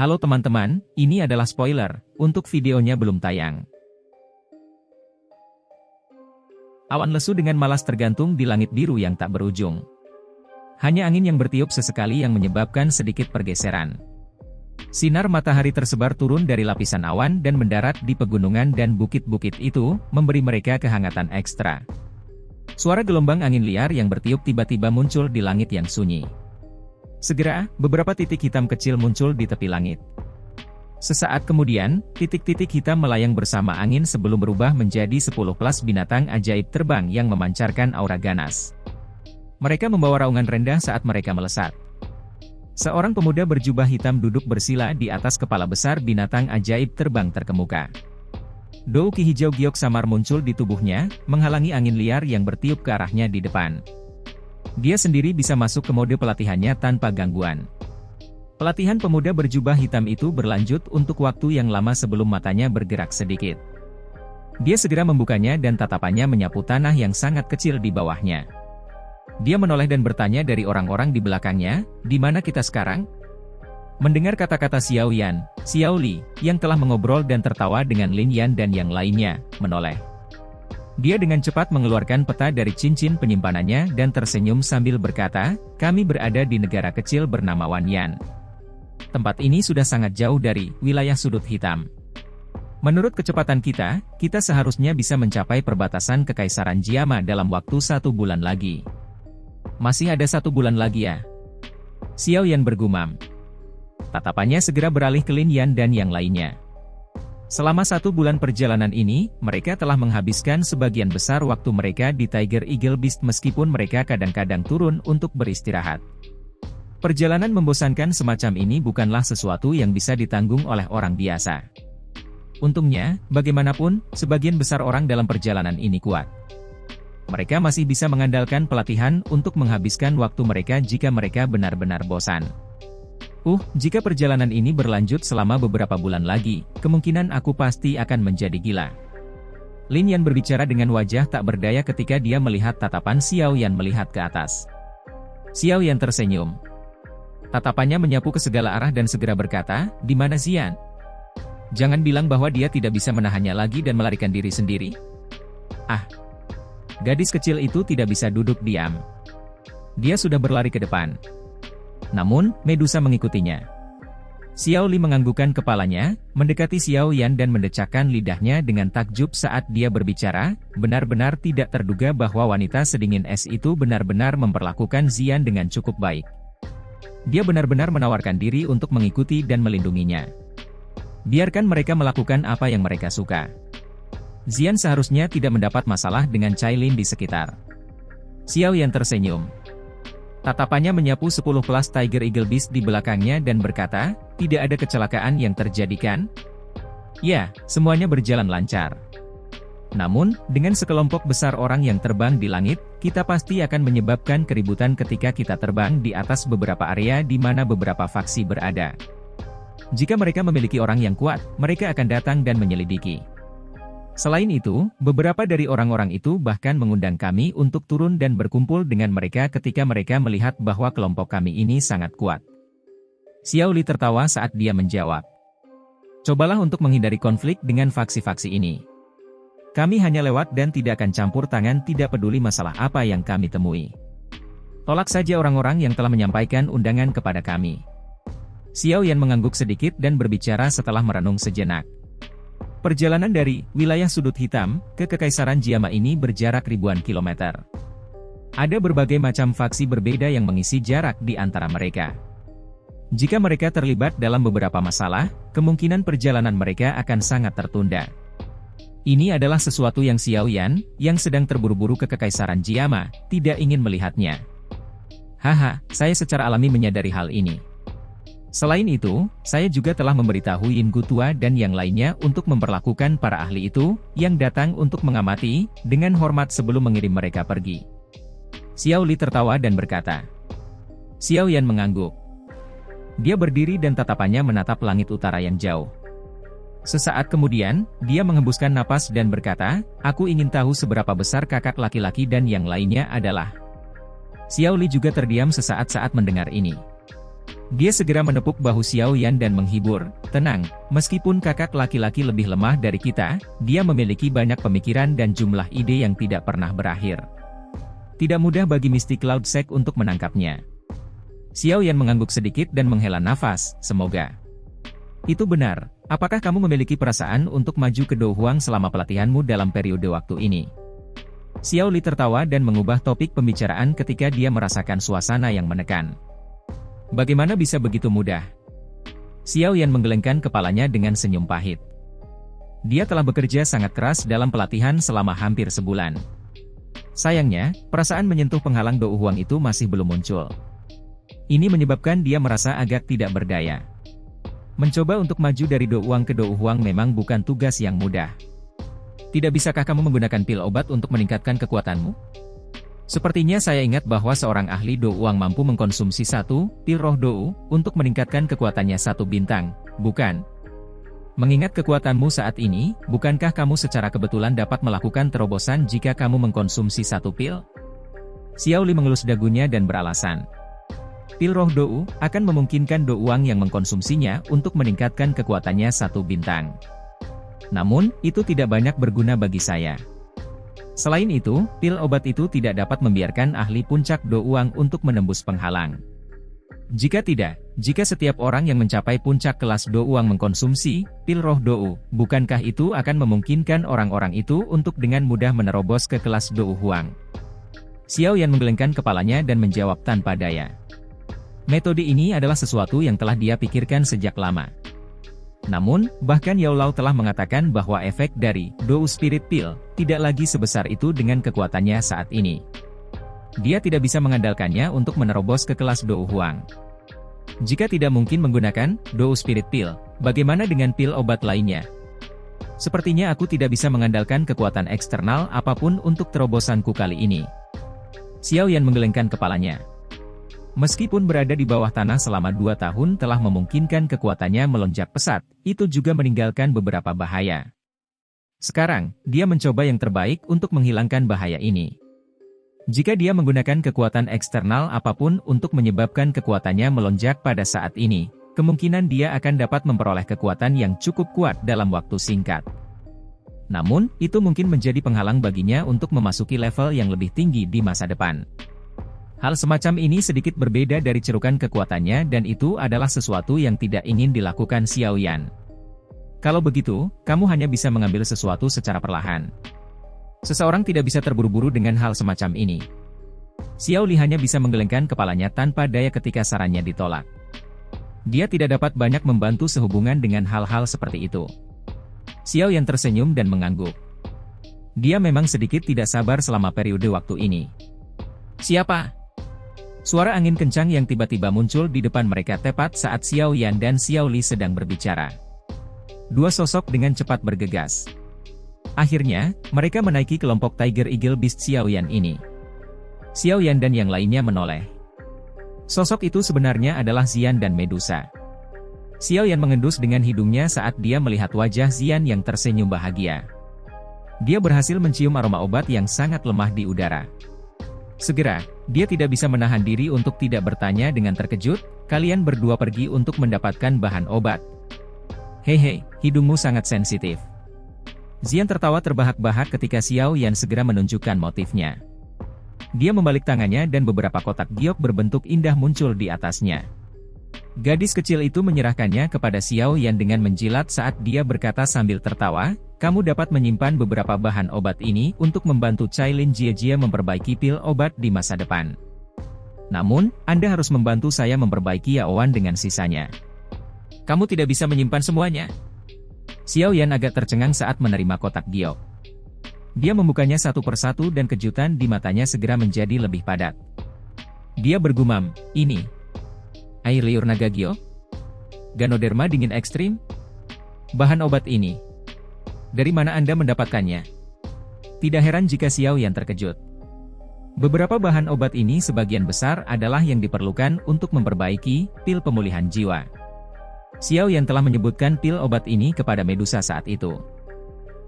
Halo teman-teman, ini adalah spoiler, untuk videonya belum tayang. Awan lesu dengan malas tergantung di langit biru yang tak berujung. Hanya angin yang bertiup sesekali yang menyebabkan sedikit pergeseran. Sinar matahari tersebar turun dari lapisan awan dan mendarat di pegunungan dan bukit-bukit itu, memberi mereka kehangatan ekstra. Suara gelombang angin liar yang bertiup tiba-tiba muncul di langit yang sunyi. Segera, beberapa titik hitam kecil muncul di tepi langit. Sesaat kemudian, titik-titik hitam melayang bersama angin sebelum berubah menjadi 10 kelas binatang ajaib terbang yang memancarkan aura ganas. Mereka membawa raungan rendah saat mereka melesat. Seorang pemuda berjubah hitam duduk bersila di atas kepala besar binatang ajaib terbang terkemuka. Douki hijau giok samar muncul di tubuhnya, menghalangi angin liar yang bertiup ke arahnya di depan. Dia sendiri bisa masuk ke mode pelatihannya tanpa gangguan. Pelatihan pemuda berjubah hitam itu berlanjut untuk waktu yang lama sebelum matanya bergerak sedikit. Dia segera membukanya dan tatapannya menyapu tanah yang sangat kecil di bawahnya. Dia menoleh dan bertanya dari orang-orang di belakangnya, "Di mana kita sekarang?" Mendengar kata-kata Xiao Yan, Xiao Li, yang telah mengobrol dan tertawa dengan Lin Yan dan yang lainnya, menoleh. Dia dengan cepat mengeluarkan peta dari cincin penyimpanannya dan tersenyum sambil berkata, "Kami berada di negara kecil bernama Wan Yan. Tempat ini sudah sangat jauh dari wilayah sudut hitam. Menurut kecepatan kita seharusnya bisa mencapai perbatasan Kekaisaran Jiama dalam waktu 1 bulan lagi." "Masih ada 1 bulan lagi ya?" Xiao Yan bergumam. Tatapannya segera beralih ke Lin Yan dan yang lainnya. Selama 1 bulan perjalanan ini, mereka telah menghabiskan sebagian besar waktu mereka di Tiger Eagle Beast meskipun mereka kadang-kadang turun untuk beristirahat. Perjalanan membosankan semacam ini bukanlah sesuatu yang bisa ditanggung oleh orang biasa. Untungnya, bagaimanapun, sebagian besar orang dalam perjalanan ini kuat. Mereka masih bisa mengandalkan pelatihan untuk menghabiskan waktu mereka jika mereka benar-benar bosan. Jika perjalanan ini berlanjut selama beberapa bulan lagi, kemungkinan aku pasti akan menjadi gila." Lin Yan berbicara dengan wajah tak berdaya ketika dia melihat tatapan Xiao Yan melihat ke atas. Xiao Yan tersenyum. Tatapannya menyapu ke segala arah dan segera berkata, "Di mana Xian? Jangan bilang bahwa dia tidak bisa menahannya lagi dan melarikan diri sendiri." Gadis kecil itu tidak bisa duduk diam. Dia sudah berlari ke depan. Namun, Medusa mengikutinya. Xiao Li menganggukkan kepalanya, mendekati Xiao Yan dan mendecakkan lidahnya dengan takjub saat dia berbicara, benar-benar tidak terduga bahwa wanita sedingin es itu benar-benar memperlakukan Xian dengan cukup baik. Dia benar-benar menawarkan diri untuk mengikuti dan melindunginya. Biarkan mereka melakukan apa yang mereka suka. Xian seharusnya tidak mendapat masalah dengan Cailin di sekitar. Xiao Yan tersenyum. Tatapannya menyapu 10 kelas Tiger Eagle Beast di belakangnya dan berkata, "Tidak ada kecelakaan yang terjadi kan?" "Ya, semuanya berjalan lancar. Namun, dengan sekelompok besar orang yang terbang di langit, kita pasti akan menyebabkan keributan ketika kita terbang di atas beberapa area di mana beberapa faksi berada. Jika mereka memiliki orang yang kuat, mereka akan datang dan menyelidiki. Selain itu, beberapa dari orang-orang itu bahkan mengundang kami untuk turun dan berkumpul dengan mereka ketika mereka melihat bahwa kelompok kami ini sangat kuat." Xiao Li tertawa saat dia menjawab, "Cobalah untuk menghindari konflik dengan faksi-faksi ini. Kami hanya lewat dan tidak akan campur tangan, tidak peduli masalah apa yang kami temui. Tolak saja orang-orang yang telah menyampaikan undangan kepada kami." Xiao Yan mengangguk sedikit dan berbicara setelah merenung sejenak. Perjalanan dari wilayah sudut hitam ke Kekaisaran Jiama ini berjarak ribuan kilometer. Ada berbagai macam faksi berbeda yang mengisi jarak di antara mereka. Jika mereka terlibat dalam beberapa masalah, kemungkinan perjalanan mereka akan sangat tertunda. Ini adalah sesuatu yang Xiao Yan, yang sedang terburu-buru ke Kekaisaran Jiama, tidak ingin melihatnya. Saya secara alami menyadari hal ini. Selain itu, saya juga telah memberitahu Yin Gutua dan yang lainnya untuk memperlakukan para ahli itu, yang datang untuk mengamati, dengan hormat sebelum mengirim mereka pergi." Xiao Li tertawa dan berkata. Xiao Yan mengangguk. Dia berdiri dan tatapannya menatap langit utara yang jauh. Sesaat kemudian, dia menghembuskan napas dan berkata, "Aku ingin tahu seberapa besar kakak laki-laki dan yang lainnya adalah." Xiao Li juga terdiam sesaat saat mendengar ini. Dia segera menepuk bahu Xiao Yan dan menghibur, "Tenang, meskipun kakak laki-laki lebih lemah dari kita, dia memiliki banyak pemikiran dan jumlah ide yang tidak pernah berakhir. Tidak mudah bagi Misty Cloud Sect untuk menangkapnya." Xiao Yan mengangguk sedikit dan menghela nafas, "Semoga." "Itu benar. Apakah kamu memiliki perasaan untuk maju ke Do Huang selama pelatihanmu dalam periode waktu ini?" Xiao Li tertawa dan mengubah topik pembicaraan ketika dia merasakan suasana yang menekan. "Bagaimana bisa begitu mudah?" Xiao Yan menggelengkan kepalanya dengan senyum pahit. Dia telah bekerja sangat keras dalam pelatihan selama hampir sebulan. Sayangnya, perasaan menyentuh penghalang Do Huang itu masih belum muncul. Ini menyebabkan dia merasa agak tidak berdaya. Mencoba untuk maju dari Do Huang ke Do Huang memang bukan tugas yang mudah. "Tidak bisakah kamu menggunakan pil obat untuk meningkatkan kekuatanmu? Sepertinya saya ingat bahwa seorang ahli Do Huang mampu mengkonsumsi satu pil roh Do untuk meningkatkan kekuatannya 1 bintang, bukan? Mengingat kekuatanmu saat ini, bukankah kamu secara kebetulan dapat melakukan terobosan jika kamu mengkonsumsi 1 pil?" Xiao Li mengelus dagunya dan beralasan. Pil roh Do akan memungkinkan Do Huang yang mengkonsumsinya untuk meningkatkan kekuatannya 1 bintang. Namun, itu tidak banyak berguna bagi saya. Selain itu, pil obat itu tidak dapat membiarkan ahli puncak Do Huang untuk menembus penghalang. Jika setiap orang yang mencapai puncak kelas Do Huang mengkonsumsi pil roh Do, bukankah itu akan memungkinkan orang-orang itu untuk dengan mudah menerobos ke kelas Do Huang? Xiao Yan menggelengkan kepalanya dan menjawab tanpa daya. Metode ini adalah sesuatu yang telah dia pikirkan sejak lama. Namun, bahkan Yao Lao telah mengatakan bahwa efek dari Do Spirit Pill tidak lagi sebesar itu dengan kekuatannya saat ini. Dia tidak bisa mengandalkannya untuk menerobos ke kelas Do Huang. Jika tidak mungkin menggunakan Do Spirit Pill, bagaimana dengan pil obat lainnya? Sepertinya aku tidak bisa mengandalkan kekuatan eksternal apapun untuk terobosanku kali ini. Xiao Yan menggelengkan kepalanya. Meskipun berada di bawah tanah selama 2 tahun telah memungkinkan kekuatannya melonjak pesat, itu juga meninggalkan beberapa bahaya. Sekarang, dia mencoba yang terbaik untuk menghilangkan bahaya ini. Jika dia menggunakan kekuatan eksternal apapun untuk menyebabkan kekuatannya melonjak pada saat ini, kemungkinan dia akan dapat memperoleh kekuatan yang cukup kuat dalam waktu singkat. Namun, itu mungkin menjadi penghalang baginya untuk memasuki level yang lebih tinggi di masa depan. Hal semacam ini sedikit berbeda dari cerukan kekuatannya dan itu adalah sesuatu yang tidak ingin dilakukan Xiao Yan. Kalau begitu, kamu hanya bisa mengambil sesuatu secara perlahan. Seseorang tidak bisa terburu-buru dengan hal semacam ini. Xiao Li hanya bisa menggelengkan kepalanya tanpa daya ketika sarannya ditolak. Dia tidak dapat banyak membantu sehubungan dengan hal-hal seperti itu. Xiao Yan tersenyum dan mengangguk. Dia memang sedikit tidak sabar selama periode waktu ini. "Siapa?" Suara angin kencang yang tiba-tiba muncul di depan mereka tepat saat Xiao Yan dan Xiao Li sedang berbicara. Dua sosok dengan cepat bergegas. Akhirnya, mereka menaiki kelompok Tiger Eagle Beast Xiao Yan ini. Xiao Yan dan yang lainnya menoleh. Sosok itu sebenarnya adalah Xian dan Medusa. Xiao Yan mengendus dengan hidungnya saat dia melihat wajah Xian yang tersenyum bahagia. Dia berhasil mencium aroma obat yang sangat lemah di udara. Segera, dia tidak bisa menahan diri untuk tidak bertanya dengan terkejut, "Kalian berdua pergi untuk mendapatkan bahan obat?" "Hehe, hidungmu sangat sensitif." Xian tertawa terbahak-bahak ketika Xiao Yan segera menunjukkan motifnya. Dia membalik tangannya dan beberapa kotak giok berbentuk indah muncul di atasnya. Gadis kecil itu menyerahkannya kepada Xiao Yan dengan menjilat saat dia berkata sambil tertawa, "Kamu dapat menyimpan beberapa bahan obat ini untuk membantu Cailin Jie memperbaiki pil obat di masa depan. Namun, Anda harus membantu saya memperbaiki Yaoan dengan sisanya." "Kamu tidak bisa menyimpan semuanya?" Xiao Yan agak tercengang saat menerima kotak giok. Dia membukanya satu persatu dan kejutan di matanya segera menjadi lebih padat. Dia bergumam, "Ini air liur naga giok? Ganoderma dingin ekstrim? Bahan obat ini, dari mana Anda mendapatkannya?" Tidak heran jika Xiao Yan terkejut. Beberapa bahan obat ini sebagian besar adalah yang diperlukan untuk memperbaiki pil pemulihan jiwa. Xiao Yan telah menyebutkan pil obat ini kepada Medusa saat itu.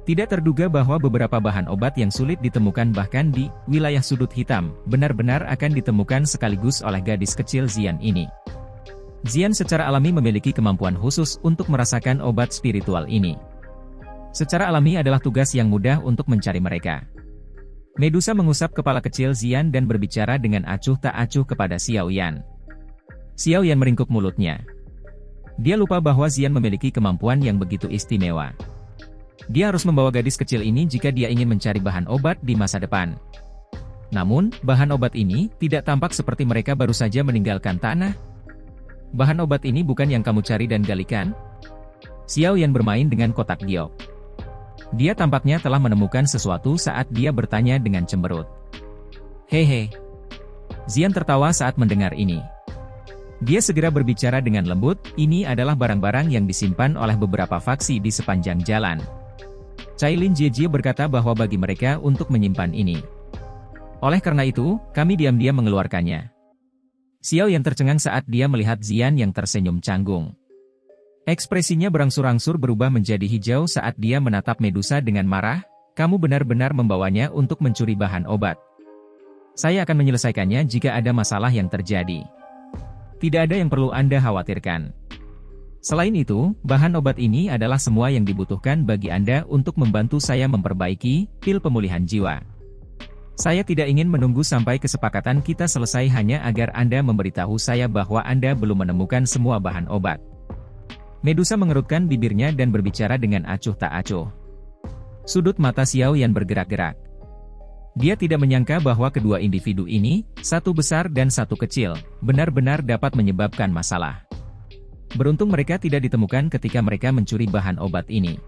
Tidak terduga bahwa beberapa bahan obat yang sulit ditemukan bahkan di wilayah sudut hitam, benar-benar akan ditemukan sekaligus oleh gadis kecil Xian ini. Xian secara alami memiliki kemampuan khusus untuk merasakan obat spiritual ini. Secara alami adalah tugas yang mudah untuk mencari mereka. Medusa mengusap kepala kecil Xian dan berbicara dengan acuh tak acuh kepada Xiao Yan. Xiao Yan meringkuk mulutnya. Dia lupa bahwa Xian memiliki kemampuan yang begitu istimewa. Dia harus membawa gadis kecil ini jika dia ingin mencari bahan obat di masa depan. Namun, bahan obat ini tidak tampak seperti mereka baru saja meninggalkan tanah. Bahan obat ini bukan yang kamu cari dan galikan? Xiao Yan bermain dengan kotak giok. Dia tampaknya telah menemukan sesuatu saat dia bertanya dengan cemberut. Hehe. Xian tertawa saat mendengar ini. Dia segera berbicara dengan lembut, ini adalah barang-barang yang disimpan oleh beberapa faksi di sepanjang jalan. Cailin Jie berkata bahwa bagi mereka untuk menyimpan ini. Oleh karena itu, kami diam-diam mengeluarkannya. Xiao Yan tercengang saat dia melihat Xian yang tersenyum canggung. Ekspresinya berangsur-angsur berubah menjadi hijau saat dia menatap Medusa dengan marah, kamu benar-benar membawanya untuk mencuri bahan obat. Saya akan menyelesaikannya jika ada masalah yang terjadi. Tidak ada yang perlu Anda khawatirkan. Selain itu, bahan obat ini adalah semua yang dibutuhkan bagi Anda untuk membantu saya memperbaiki pil pemulihan jiwa. Saya tidak ingin menunggu sampai kesepakatan kita selesai hanya agar Anda memberitahu saya bahwa Anda belum menemukan semua bahan obat. Medusa mengerutkan bibirnya dan berbicara dengan acuh tak acuh. Sudut mata Xiao Yan bergerak-gerak. Dia tidak menyangka bahwa kedua individu ini, satu besar dan satu kecil, benar-benar dapat menyebabkan masalah. Beruntung mereka tidak ditemukan ketika mereka mencuri bahan obat ini.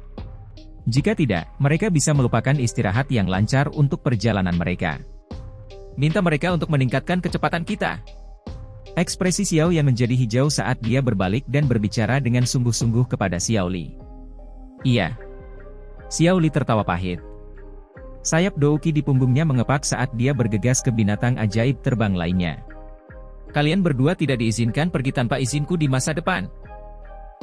Jika tidak, mereka bisa melupakan istirahat yang lancar untuk perjalanan mereka. Minta mereka untuk meningkatkan kecepatan kita. Ekspresi Xiao Yan menjadi hijau saat dia berbalik dan berbicara dengan sungguh-sungguh kepada Xiao Li. Iya. Xiao Li tertawa pahit. Sayap Douqi di punggungnya mengepak saat dia bergegas ke binatang ajaib terbang lainnya. Kalian berdua tidak diizinkan pergi tanpa izinku di masa depan.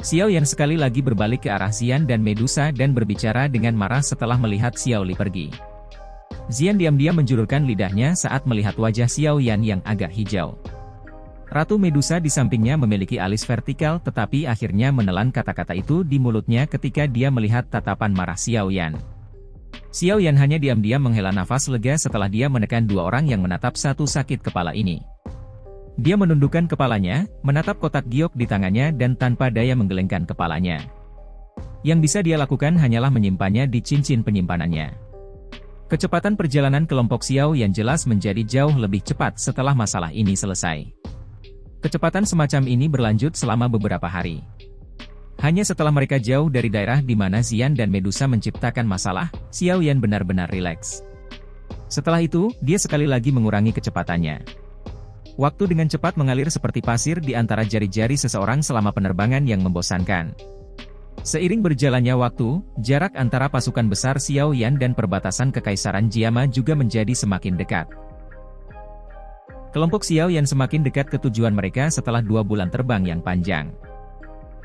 Xiao Yan sekali lagi berbalik ke arah Xian dan Medusa dan berbicara dengan marah setelah melihat Xiao Li pergi. Xian diam-diam menjulurkan lidahnya saat melihat wajah Xiao Yan yang agak hijau. Ratu Medusa di sampingnya memiliki alis vertikal tetapi akhirnya menelan kata-kata itu di mulutnya ketika dia melihat tatapan marah Xiao Yan. Xiao Yan hanya diam-diam menghela nafas lega setelah dia menekan dua orang yang menatap satu sakit kepala ini. Dia menundukkan kepalanya, menatap kotak giok di tangannya dan tanpa daya menggelengkan kepalanya. Yang bisa dia lakukan hanyalah menyimpannya di cincin penyimpanannya. Kecepatan perjalanan kelompok Xiao Yan jelas menjadi jauh lebih cepat setelah masalah ini selesai. Kecepatan semacam ini berlanjut selama beberapa hari. Hanya setelah mereka jauh dari daerah di mana Xian dan Medusa menciptakan masalah, Xiao Yan benar-benar rileks. Setelah itu, dia sekali lagi mengurangi kecepatannya. Waktu dengan cepat mengalir seperti pasir di antara jari-jari seseorang selama penerbangan yang membosankan. Seiring berjalannya waktu, jarak antara pasukan besar Xiao Yan dan perbatasan Kekaisaran Jiama juga menjadi semakin dekat. Kelompok Xiao Yan semakin dekat ke tujuan mereka setelah 2 bulan terbang yang panjang.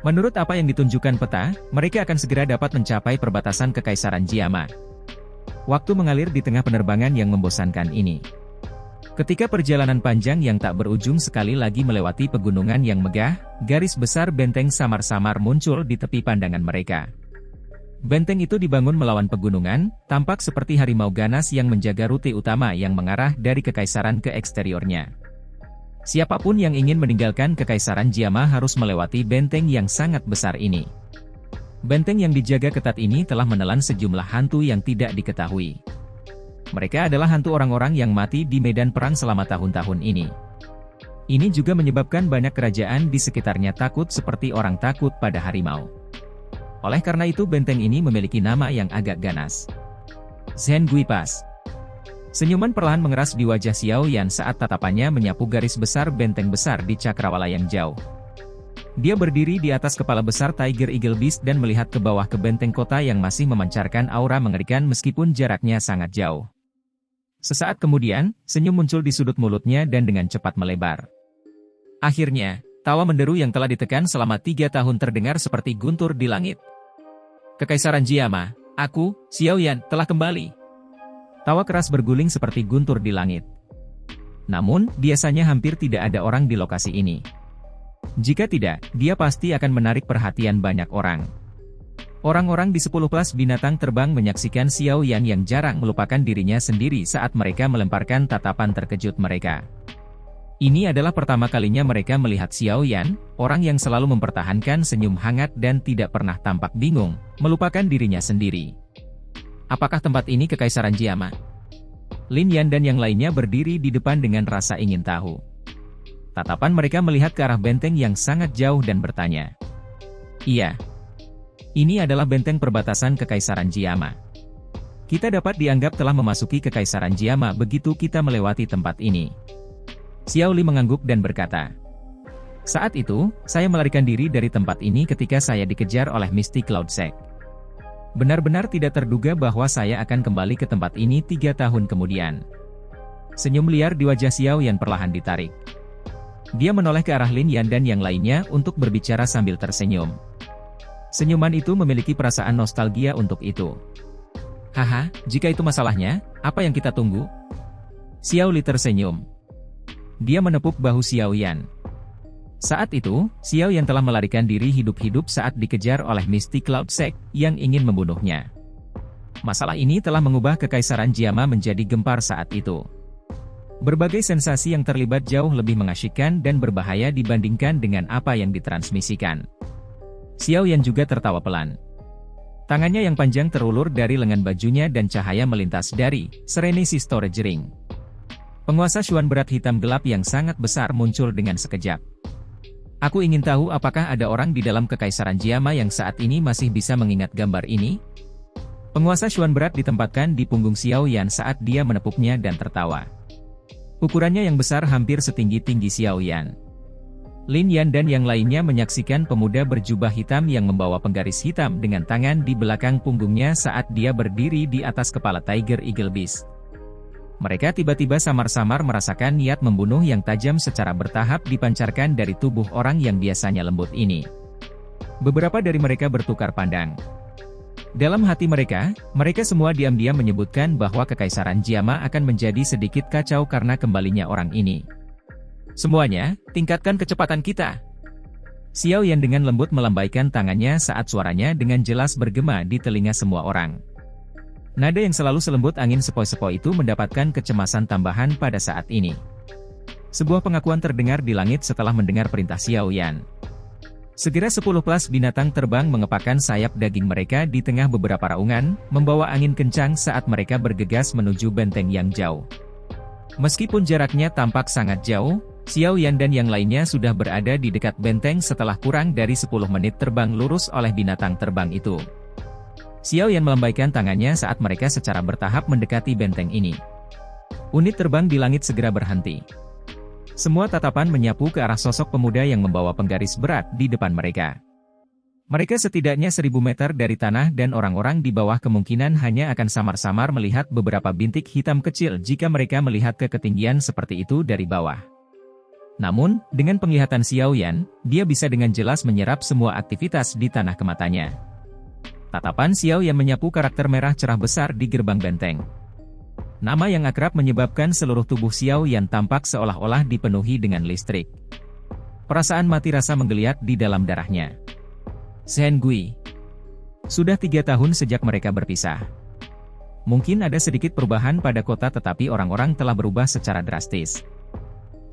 Menurut apa yang ditunjukkan peta, mereka akan segera dapat mencapai perbatasan Kekaisaran Jiama. Waktu mengalir di tengah penerbangan yang membosankan ini. Ketika perjalanan panjang yang tak berujung sekali lagi melewati pegunungan yang megah, garis besar benteng samar-samar muncul di tepi pandangan mereka. Benteng itu dibangun melawan pegunungan, tampak seperti harimau ganas yang menjaga rute utama yang mengarah dari kekaisaran ke eksteriornya. Siapapun yang ingin meninggalkan Kekaisaran Jiama harus melewati benteng yang sangat besar ini. Benteng yang dijaga ketat ini telah menelan sejumlah hantu yang tidak diketahui. Mereka adalah hantu orang-orang yang mati di medan perang selama tahun-tahun ini. Ini juga menyebabkan banyak kerajaan di sekitarnya takut seperti orang takut pada harimau. Oleh karena itu benteng ini memiliki nama yang agak ganas. Zhen Gui Pass. Senyuman perlahan mengeras di wajah Xiao Yan saat tatapannya menyapu garis besar benteng besar di cakrawala yang jauh. Dia berdiri di atas kepala besar Tiger Eagle Beast dan melihat ke bawah ke benteng kota yang masih memancarkan aura mengerikan meskipun jaraknya sangat jauh. Sesaat kemudian, senyum muncul di sudut mulutnya dan dengan cepat melebar. Akhirnya, tawa menderu yang telah ditekan selama 3 tahun terdengar seperti guntur di langit. Kekaisaran Jiama, aku, Xiao Yan, telah kembali. Tawa keras berguling seperti guntur di langit. Namun, biasanya hampir tidak ada orang di lokasi ini. Jika tidak, dia pasti akan menarik perhatian banyak orang. Orang-orang di 10 kelas binatang terbang menyaksikan Xiao Yan yang jarang melupakan dirinya sendiri saat mereka melemparkan tatapan terkejut mereka. Ini adalah pertama kalinya mereka melihat Xiao Yan, orang yang selalu mempertahankan senyum hangat dan tidak pernah tampak bingung, melupakan dirinya sendiri. Apakah tempat ini Kekaisaran Jiama? Lin Yan dan yang lainnya berdiri di depan dengan rasa ingin tahu. Tatapan mereka melihat ke arah benteng yang sangat jauh dan bertanya. Iya. Ini adalah benteng perbatasan Kekaisaran Jiama. Kita dapat dianggap telah memasuki Kekaisaran Jiama begitu kita melewati tempat ini. Xiao Li mengangguk dan berkata. Saat itu, saya melarikan diri dari tempat ini ketika saya dikejar oleh Misty Cloud Sect. Benar-benar tidak terduga bahwa saya akan kembali ke tempat ini 3 tahun kemudian. Senyum liar di wajah Xiao Yan perlahan ditarik. Dia menoleh ke arah Lin Yan dan yang lainnya untuk berbicara sambil tersenyum. Senyuman itu memiliki perasaan nostalgia untuk itu. Haha, jika itu masalahnya, apa yang kita tunggu? Xiao Li tersenyum. Dia menepuk bahu Xiao Yan. Saat itu, Xiao Yan telah melarikan diri hidup-hidup saat dikejar oleh Misty Cloud Sect yang ingin membunuhnya. Masalah ini telah mengubah Kekaisaran Jiama menjadi gempar saat itu. Berbagai sensasi yang terlibat jauh lebih mengasyikkan dan berbahaya dibandingkan dengan apa yang ditransmisikan. Xiao Yan juga tertawa pelan. Tangannya yang panjang terulur dari lengan bajunya dan cahaya melintas dari Serenity Storage Ring. Penguasa Xuan berat hitam gelap yang sangat besar muncul dengan sekejap. Aku ingin tahu apakah ada orang di dalam Kekaisaran Jiama yang saat ini masih bisa mengingat gambar ini? Penguasa Xuan berat ditempatkan di punggung Xiao Yan saat dia menepuknya dan tertawa. Ukurannya yang besar hampir setinggi-tinggi Xiao Yan. Lin Yan dan yang lainnya menyaksikan pemuda berjubah hitam yang membawa penggaris hitam dengan tangan di belakang punggungnya saat dia berdiri di atas kepala Tiger Eagle Beast. Mereka tiba-tiba samar-samar merasakan niat membunuh yang tajam secara bertahap dipancarkan dari tubuh orang yang biasanya lembut ini. Beberapa dari mereka bertukar pandang. Dalam hati mereka, mereka semua diam-diam menyebutkan bahwa Kekaisaran Jiama akan menjadi sedikit kacau karena kembalinya orang ini. Semuanya, tingkatkan kecepatan kita. Xiao Yan dengan lembut melambaikan tangannya saat suaranya dengan jelas bergema di telinga semua orang. Nada yang selalu selembut angin sepoi-sepoi itu mendapatkan kecemasan tambahan pada saat ini. Sebuah pengakuan terdengar di langit setelah mendengar perintah Xiao Yan. Segera 10 kelas binatang terbang mengepakkan sayap daging mereka di tengah beberapa raungan, membawa angin kencang saat mereka bergegas menuju benteng yang jauh. Meskipun jaraknya tampak sangat jauh, Xiao Yan dan yang lainnya sudah berada di dekat benteng setelah kurang dari 10 menit terbang lurus oleh binatang terbang itu. Xiao Yan melambaikan tangannya saat mereka secara bertahap mendekati benteng ini. Unit terbang di langit segera berhenti. Semua tatapan menyapu ke arah sosok pemuda yang membawa penggaris berat di depan mereka. Mereka setidaknya 1000 meter dari tanah dan orang-orang di bawah kemungkinan hanya akan samar-samar melihat beberapa bintik hitam kecil jika mereka melihat ke ketinggian seperti itu dari bawah. Namun, dengan penglihatan Xiao Yan, dia bisa dengan jelas menyerap semua aktivitas di tanah ke matanya. Tatapan Xiao Yan menyapu karakter merah cerah besar di gerbang benteng. Nama yang akrab menyebabkan seluruh tubuh Xiao Yan tampak seolah-olah dipenuhi dengan listrik. Perasaan mati rasa menggeliat di dalam darahnya. Shen Gui. Sudah 3 tahun sejak mereka berpisah. Mungkin ada sedikit perubahan pada kota tetapi orang-orang telah berubah secara drastis.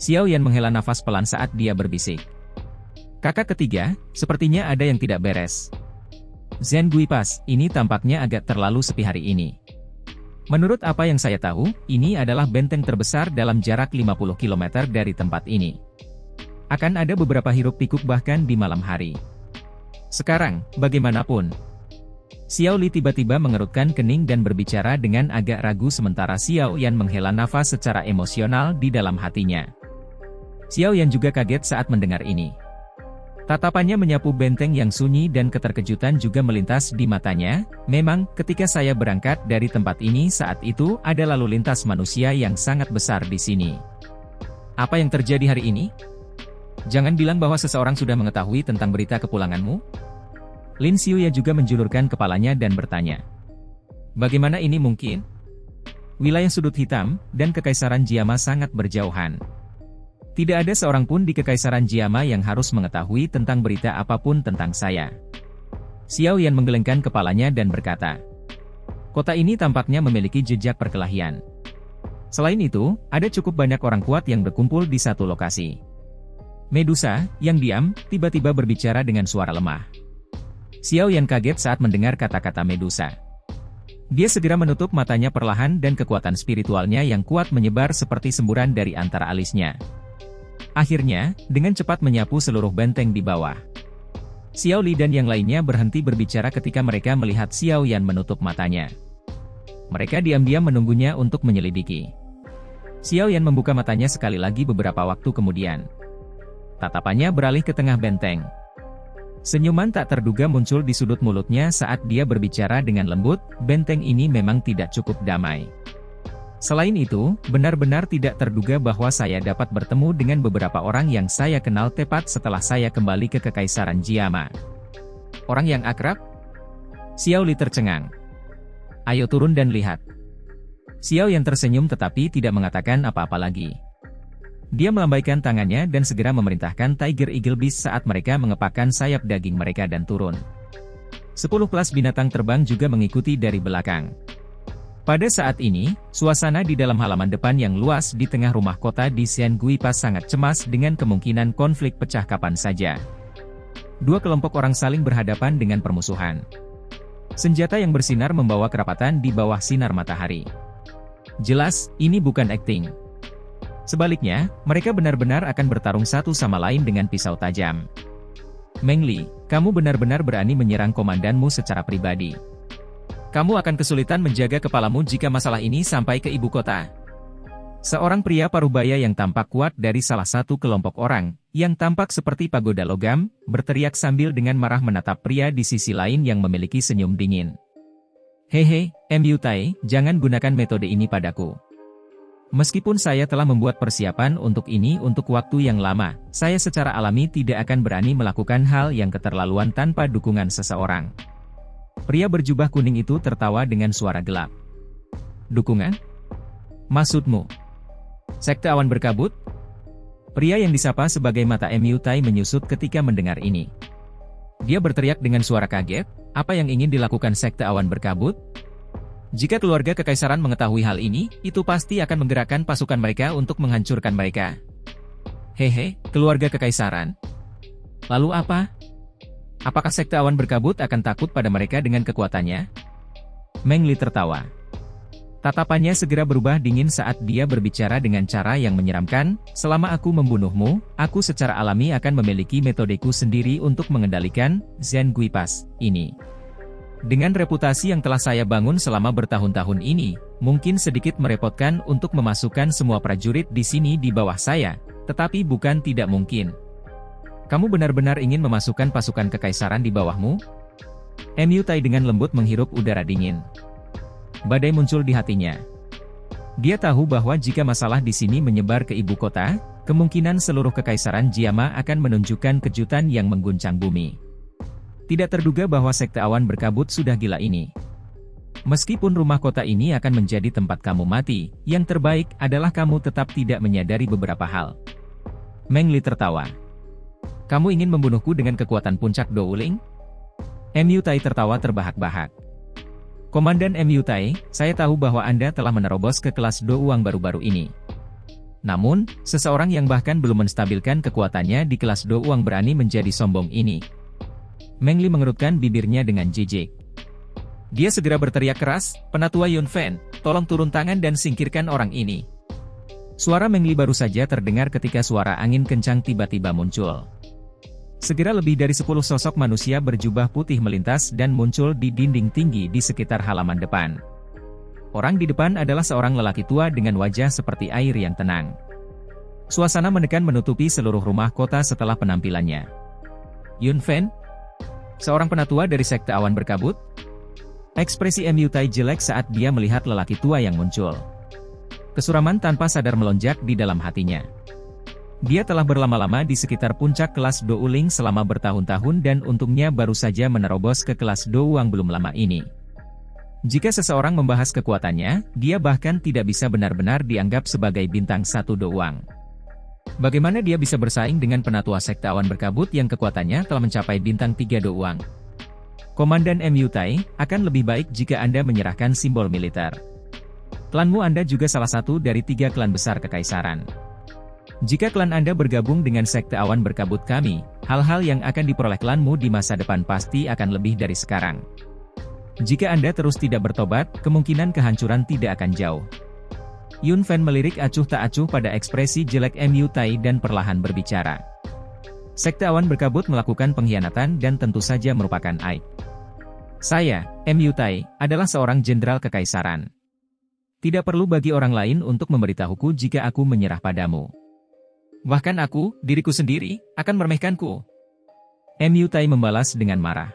Xiao Yan menghela nafas pelan saat dia berbisik. Kakak ketiga, sepertinya ada yang tidak beres. Zhen Gui Pas, ini tampaknya agak terlalu sepi hari ini. Menurut apa yang saya tahu, ini adalah benteng terbesar dalam jarak 50 km dari tempat ini. Akan ada beberapa hiruk-pikuk bahkan di malam hari. Sekarang, bagaimanapun. Xiao Li tiba-tiba mengerutkan kening dan berbicara dengan agak ragu sementara Xiao Yan menghela nafas secara emosional di dalam hatinya. Xiao Yan juga kaget saat mendengar ini. Tatapannya menyapu benteng yang sunyi dan keterkejutan juga melintas di matanya. Memang, ketika saya berangkat dari tempat ini saat itu ada lalu lintas manusia yang sangat besar di sini. Apa yang terjadi hari ini? Jangan bilang bahwa seseorang sudah mengetahui tentang berita kepulanganmu? Lin Xiuya juga menjulurkan kepalanya dan bertanya. Bagaimana ini mungkin? Wilayah sudut hitam dan Kekaisaran Jiama sangat berjauhan. Tidak ada seorang pun di Kekaisaran Jiama yang harus mengetahui tentang berita apapun tentang saya. Xiao Yan menggelengkan kepalanya dan berkata, kota ini tampaknya memiliki jejak perkelahian. Selain itu, ada cukup banyak orang kuat yang berkumpul di satu lokasi. Medusa, yang diam, tiba-tiba berbicara dengan suara lemah. Xiao Yan kaget saat mendengar kata-kata Medusa. Dia segera menutup matanya perlahan dan kekuatan spiritualnya yang kuat menyebar seperti semburan dari antara alisnya. Akhirnya, dengan cepat menyapu seluruh benteng di bawah. Xiao Li dan yang lainnya berhenti berbicara ketika mereka melihat Xiao Yan menutup matanya. Mereka diam-diam menunggunya untuk menyelidiki. Xiao Yan membuka matanya sekali lagi beberapa waktu kemudian. Tatapannya beralih ke tengah benteng. Senyuman tak terduga muncul di sudut mulutnya saat dia berbicara dengan lembut, benteng ini memang tidak cukup damai. Selain itu, benar-benar tidak terduga bahwa saya dapat bertemu dengan beberapa orang yang saya kenal tepat setelah saya kembali ke Kekaisaran Jiama. Orang yang akrab? Xiao Li tercengang. Ayo turun dan lihat. Xiao Yan tersenyum tetapi tidak mengatakan apa-apa lagi. Dia melambaikan tangannya dan segera memerintahkan Tiger Eagle Beast saat mereka mengepakkan sayap daging mereka dan turun. 10 kelas binatang terbang juga mengikuti dari belakang. Pada saat ini, suasana di dalam halaman depan yang luas di tengah rumah kota di Xiangui Pass sangat cemas dengan kemungkinan konflik pecah kapan saja. Dua kelompok orang saling berhadapan dengan permusuhan. Senjata yang bersinar membawa kerapatan di bawah sinar matahari. Jelas, ini bukan akting. Sebaliknya, mereka benar-benar akan bertarung satu sama lain dengan pisau tajam. Meng Li, kamu benar-benar berani menyerang komandanmu secara pribadi. Kamu akan kesulitan menjaga kepalamu jika masalah ini sampai ke ibu kota. Seorang pria parubaya yang tampak kuat dari salah satu kelompok orang, yang tampak seperti pagoda logam, berteriak sambil dengan marah menatap pria di sisi lain yang memiliki senyum dingin. Hehe, Mu Tai, jangan gunakan metode ini padaku. Meskipun saya telah membuat persiapan untuk ini untuk waktu yang lama, saya secara alami tidak akan berani melakukan hal yang keterlaluan tanpa dukungan seseorang. Pria berjubah kuning itu tertawa dengan suara gelap. Dukungan? Maksudmu? Sekte awan berkabut? Pria yang disapa sebagai mata Mu Tai menyusut ketika mendengar ini. Dia berteriak dengan suara kaget, apa yang ingin dilakukan sekte awan berkabut? Jika keluarga kekaisaran mengetahui hal ini, itu pasti akan menggerakkan pasukan mereka untuk menghancurkan mereka. Hehe, keluarga kekaisaran? Lalu apa? Apakah sekte awan berkabut akan takut pada mereka dengan kekuatannya? Meng Li tertawa. Tatapannya segera berubah dingin saat dia berbicara dengan cara yang menyeramkan, selama aku membunuhmu, aku secara alami akan memiliki metodeku sendiri untuk mengendalikan Xiangui Pass ini. Dengan reputasi yang telah saya bangun selama bertahun-tahun ini, mungkin sedikit merepotkan untuk memasukkan semua prajurit di sini di bawah saya, tetapi bukan tidak mungkin. Kamu benar-benar ingin memasukkan pasukan kekaisaran di bawahmu? Mu Tai dengan lembut menghirup udara dingin. Badai muncul di hatinya. Dia tahu bahwa jika masalah di sini menyebar ke ibu kota, kemungkinan seluruh Kekaisaran Jiama akan menunjukkan kejutan yang mengguncang bumi. Tidak terduga bahwa sekte awan berkabut sudah gila ini. Meskipun rumah kota ini akan menjadi tempat kamu mati, yang terbaik adalah kamu tetap tidak menyadari beberapa hal. Meng Li tertawa. Kamu ingin membunuhku dengan kekuatan puncak Douling? Mu Tai tertawa terbahak-bahak. Komandan Mu Tai, saya tahu bahwa Anda telah menerobos ke kelas Douang baru-baru ini. Namun, seseorang yang bahkan belum menstabilkan kekuatannya di kelas Douang berani menjadi sombong ini. Meng Li mengerutkan bibirnya dengan jijik. Dia segera berteriak keras, Penatua Yun Fen, tolong turun tangan dan singkirkan orang ini. Suara Meng Li baru saja terdengar ketika suara angin kencang tiba-tiba muncul. Segera lebih dari 10 sosok manusia berjubah putih melintas dan muncul di dinding tinggi di sekitar halaman depan. Orang di depan adalah seorang lelaki tua dengan wajah seperti air yang tenang. Suasana menekan menutupi seluruh rumah kota setelah penampilannya. Yun Fen? Seorang penatua dari sekte awan berkabut? Ekspresi Mu Tai jelek saat dia melihat lelaki tua yang muncul. Kesuraman tanpa sadar melonjak di dalam hatinya. Dia telah berlama-lama di sekitar puncak kelas Douling selama bertahun-tahun dan untungnya baru saja menerobos ke kelas Douang belum lama ini. Jika seseorang membahas kekuatannya, dia bahkan tidak bisa benar-benar dianggap sebagai bintang 1 Douang. Bagaimana dia bisa bersaing dengan penatua sekte awan berkabut yang kekuatannya telah mencapai bintang 3 Do Uang? Komandan MU Tai, akan lebih baik jika Anda menyerahkan simbol militer. Klanmu Anda juga salah satu dari 3 klan besar kekaisaran. Jika klan Anda bergabung dengan sekte awan berkabut kami, hal-hal yang akan diperoleh klanmu di masa depan pasti akan lebih dari sekarang. Jika Anda terus tidak bertobat, kemungkinan kehancuran tidak akan jauh. Yun Fan melirik acuh tak acuh pada ekspresi jelek MU Tai dan perlahan berbicara. Sekte awan berkabut melakukan pengkhianatan dan tentu saja merupakan aib. Saya, MU Tai, adalah seorang jenderal kekaisaran. Tidak perlu bagi orang lain untuk memberitahuku jika aku menyerah padamu. Bahkan aku, diriku sendiri, akan meremehkanku. MU Tai membalas dengan marah.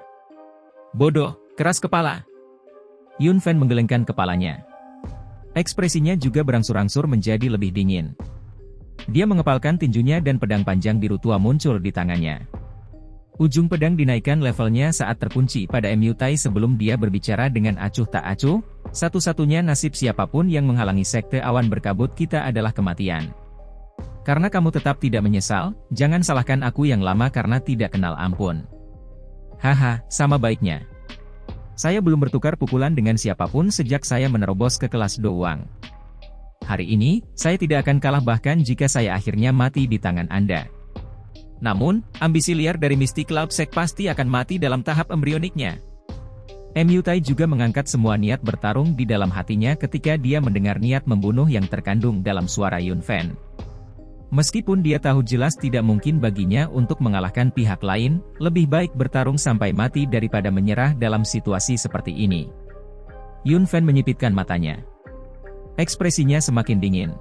Bodoh, keras kepala. Yun Fan menggelengkan kepalanya. Ekspresinya juga berangsur-angsur menjadi lebih dingin. Dia mengepalkan tinjunya dan pedang panjang biru tua muncul di tangannya. Ujung pedang dinaikkan levelnya saat terkunci pada MU Tai sebelum dia berbicara dengan acuh tak acuh, satu-satunya nasib siapapun yang menghalangi sekte awan berkabut kita adalah kematian. Karena kamu tetap tidak menyesal, jangan salahkan aku yang lama karena tidak kenal ampun. Haha, sama baiknya. Saya belum bertukar pukulan dengan siapapun sejak saya menerobos ke kelas Do Uang. Hari ini, saya tidak akan kalah bahkan jika saya akhirnya mati di tangan Anda. Namun, ambisi liar dari Mystic Cloud Sect pasti akan mati dalam tahap embrioniknya. MU Tai juga mengangkat semua niat bertarung di dalam hatinya ketika dia mendengar niat membunuh yang terkandung dalam suara Yun Fan. Meskipun dia tahu jelas tidak mungkin baginya untuk mengalahkan pihak lain, lebih baik bertarung sampai mati daripada menyerah dalam situasi seperti ini. Yun Fan menyipitkan matanya. Ekspresinya semakin dingin.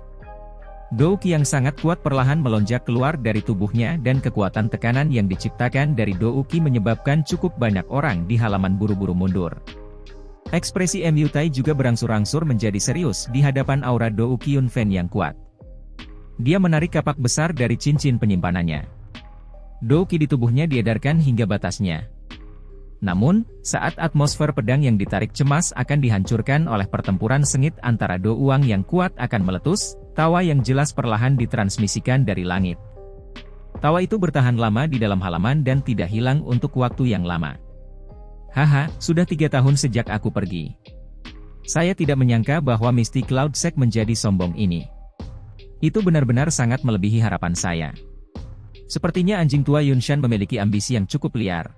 Do Qi yang sangat kuat perlahan melonjak keluar dari tubuhnya dan kekuatan tekanan yang diciptakan dari Do Qi menyebabkan cukup banyak orang di halaman buru-buru mundur. Ekspresi MU Tai juga berangsur-angsur menjadi serius di hadapan aura Do Qi Yun Fan yang kuat. Dia menarik kapak besar dari cincin penyimpanannya. Do Qi di tubuhnya diedarkan hingga batasnya. Namun, saat atmosfer pedang yang ditarik cemas akan dihancurkan oleh pertempuran sengit antara Do Uang yang kuat akan meletus, tawa yang jelas perlahan ditransmisikan dari langit. Tawa itu bertahan lama di dalam halaman dan tidak hilang untuk waktu yang lama. Haha, sudah 3 tahun sejak aku pergi. Saya tidak menyangka bahwa Mystic Cloud Sect menjadi sombong ini. Itu benar-benar sangat melebihi harapan saya. Sepertinya anjing tua Yunshan memiliki ambisi yang cukup liar.